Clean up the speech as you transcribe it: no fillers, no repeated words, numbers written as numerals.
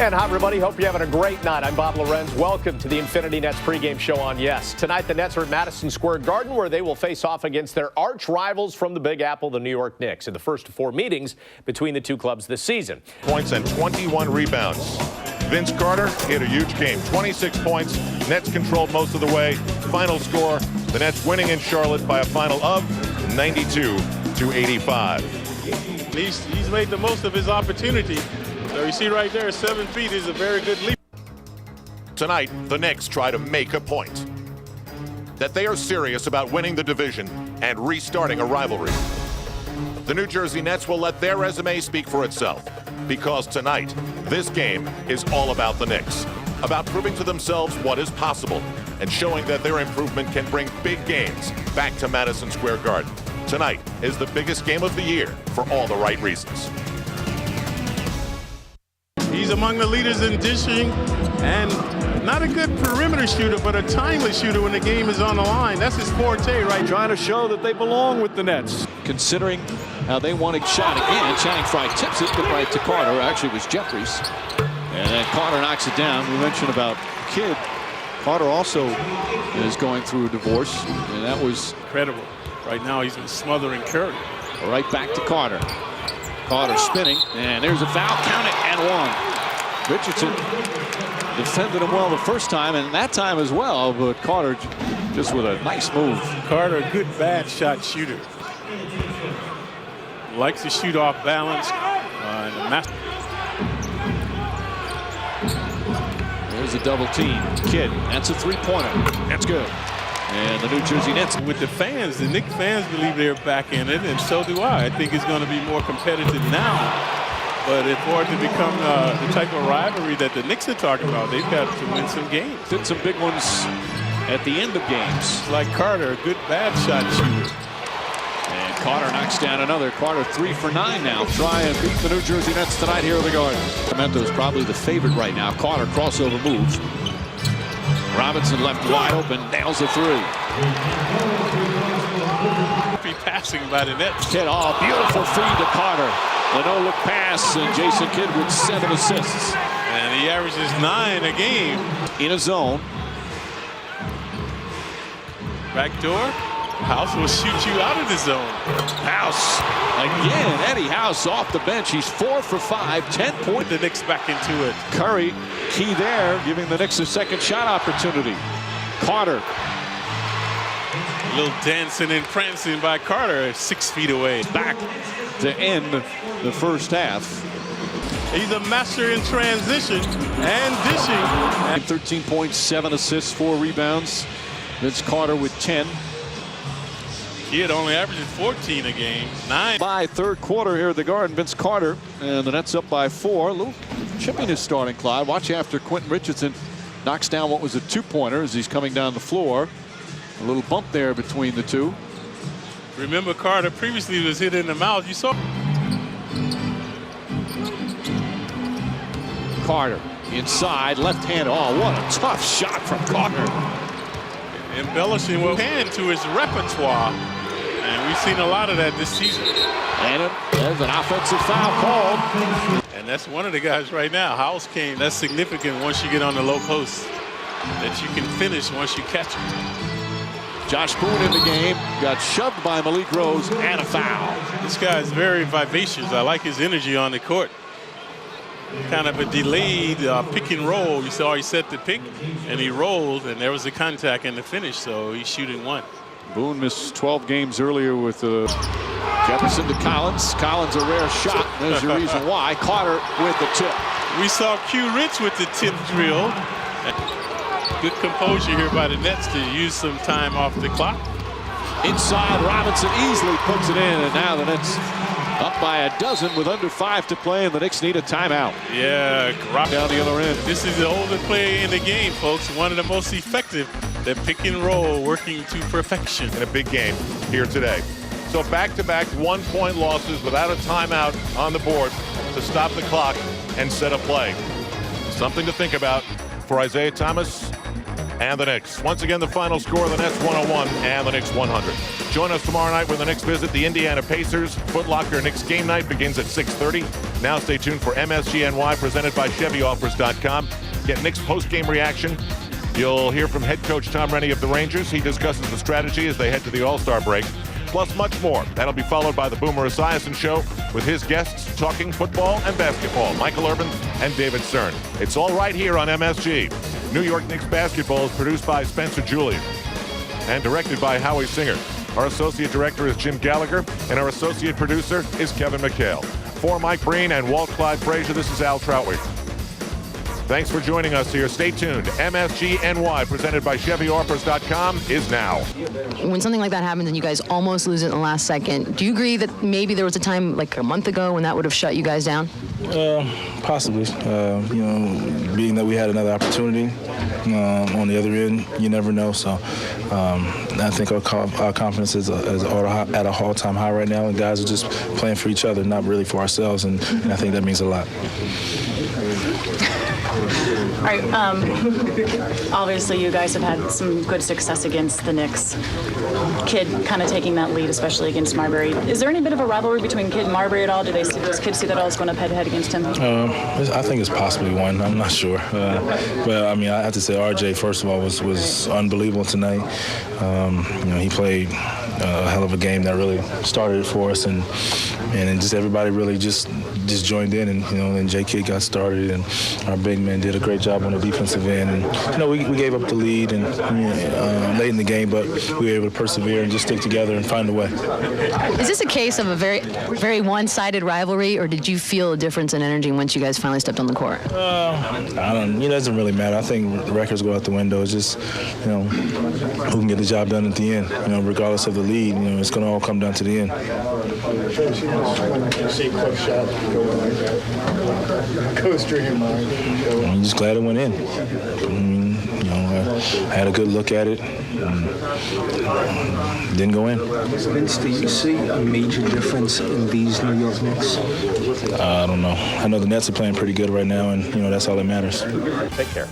And hi, everybody. Hope you're having a great night. I'm Bob Lorenz. Welcome to the Infinity Nets pregame show on Yes. Tonight, the Nets are at Madison Square Garden, where they will face off against their arch rivals from the Big Apple, the New York Knicks, in the first of 4 meetings between the two clubs this season. Points and 21 rebounds. Vince Carter hit a huge game. 26 points. Nets controlled most of the way. Final score, the Nets winning in Charlotte by a final of 92-85. He's made the most of his opportunity. So you see right there, 7 feet is a very good leap. Tonight, the Knicks try to make a point that they are serious about winning the division and restarting a rivalry. The New Jersey Nets will let their resume speak for itself, because tonight, this game is all about the Knicks, about proving to themselves what is possible and showing that their improvement can bring big games back to Madison Square Garden. Tonight is the biggest game of the year for all the right reasons. He's among the leaders in dishing, and not a good perimeter shooter, but a timely shooter when the game is on the line. That's his forte, right? Trying to show that they belong with the Nets. Considering how they want a shot again, Channing Frye tips it right to Carter. Actually, it was Jeffries. And then Carter knocks it down. We mentioned about Kidd. Carter also is going through a divorce, and that was incredible. Right now, he's been smothering Curry. Right back to Carter. Carter spinning, and there's a foul. Count it, and one. Richardson defended him well the first time, and that time as well, but Carter just with a nice move. Carter, a good bad shot shooter. Likes to shoot off balance. There's a double team. Kidd, that's a three-pointer. That's good. And the New Jersey Nets. With the fans, the Knicks fans believe they're back in it, and so do I. I think it's going to be more competitive now. But for it to become the type of rivalry that the Knicks are talking about, they've got to win some games. Did some big ones at the end of games. Like Carter, a good bad shot shooter. And Carter knocks down another. Carter 3 for 9 now. Try and beat the New Jersey Nets tonight here at the Garden. Sacramento's probably the favorite right now. Carter crossover move. Robinson left wide open, nails a three. Passing by the Nets. Kidd, oh, beautiful feed to Carter. The no-look pass, and Jason Kidd with 7 assists. And he averages 9 a game. In a zone. Back door. House will shoot you out of the zone. House again. Eddie House off the bench. He's 4 for 5, 10 points. The Knicks back into it. Curry, key there, giving the Knicks a second shot opportunity. Carter. A little dancing and prancing by Carter, 6 feet away. Back to end the first half. He's a master in transition and dishing. 13 points, 7 assists, 4 rebounds. Vince Carter with 10. Kidd only averages 14 a game. 9. By third quarter here at the Garden, Vince Carter, and the Nets up by 4. A little chippiness starting, Clyde. Watch after Quentin Richardson knocks down what was a 2-pointer as he's coming down the floor. A little bump there between the two. Remember, Carter previously was hit in the mouth. You saw Carter inside, left hand. Oh, what a tough shot from Carter. Embellishing what can to his repertoire. And we've seen a lot of that this season. And there's an offensive foul called. And that's one of the guys right now. House came. That's significant once you get on the low post. That you can finish once you catch it. Josh Boone in the game, got shoved by Malik Rose, and a foul. This guy is very vivacious. I like his energy on the court. Kind of a delayed pick and roll. You saw he set the pick, and he rolled, and there was a contact in the finish, so he's shooting 1. Boone missed 12 games earlier with Jefferson to Collins. Collins a rare shot. There's the reason why. Carter with the tip. We saw Q Rich with the tip drill. Good composure here by the Nets to use some time off the clock. Inside, Robinson easily puts it in, and now the Nets up by a dozen with under 5 to play, and the Knicks need a timeout. Yeah, down the other end. This is the older play in the game, folks. One of the most effective. The pick and roll working to perfection. In a big game here today. So back-to-back 1-point losses without a timeout on the board to stop the clock and set a play. Something to think about for Isaiah Thomas and the Knicks. Once again, the final score, the Nets 101 and the Knicks 100. Join us tomorrow night when the Knicks visit the Indiana Pacers. Foot Locker Knicks game night begins at 6:30. Now stay tuned for MSGNY presented by ChevyOffers.com. Get Knicks post-game reaction. You'll hear from head coach Tom Rennie of the Rangers. He discusses the strategy as they head to the All-Star break, plus much more. That'll be followed by the Boomer Esiason Show with his guests talking football and basketball, Michael Urban and David Stern. It's all right here on MSG. New York Knicks basketball is produced by Spencer Julian and directed by Howie Singer. Our associate director is Jim Gallagher, and our associate producer is Kevin McHale. For Mike Breen and Walt Clyde Frazier, this is Al Troutwig. Thanks for joining us here. Stay tuned. MSGNY, presented by ChevyOffers.com, is now. When something like that happens and you guys almost lose it in the last second, do you agree that maybe there was a time like a month ago when that would have shut you guys down? Possibly. Being that we had another opportunity on the other end, you never know. So I think our confidence is at a all-time high right now, and guys are just playing for each other, not really for ourselves, and I think that means a lot. All right, obviously you guys have had some good success against the Knicks. Kidd kind of taking that lead, especially against Marbury. Is there any bit of a rivalry between Kidd and Marbury at all? Do those kids see that all going up head-to-head against him? I think it's possibly one. I'm not sure. But, I mean, I have to say RJ, first of all, was unbelievable tonight. He played a hell of a game that really started it for us, and just everybody really just joined in, and then J. Kidd got started, and our big men did a great job on the defensive end, and we gave up the lead and late in the game, but we were able to persevere and just stick together and find a way. Is this a case of a very, very one-sided rivalry, or did you feel a difference in energy once you guys finally stepped on the court? I don't. It doesn't really matter. I think the records go out the window. It's just who can get the job done at the end. Regardless of the lead, it's going to all come down to the end. I'm just glad it went in. I had a good look at it. Didn't go in. Vince, do you see a major difference in these New York Knicks? I don't know. I know the Nets are playing pretty good right now, and that's all that matters. Take care.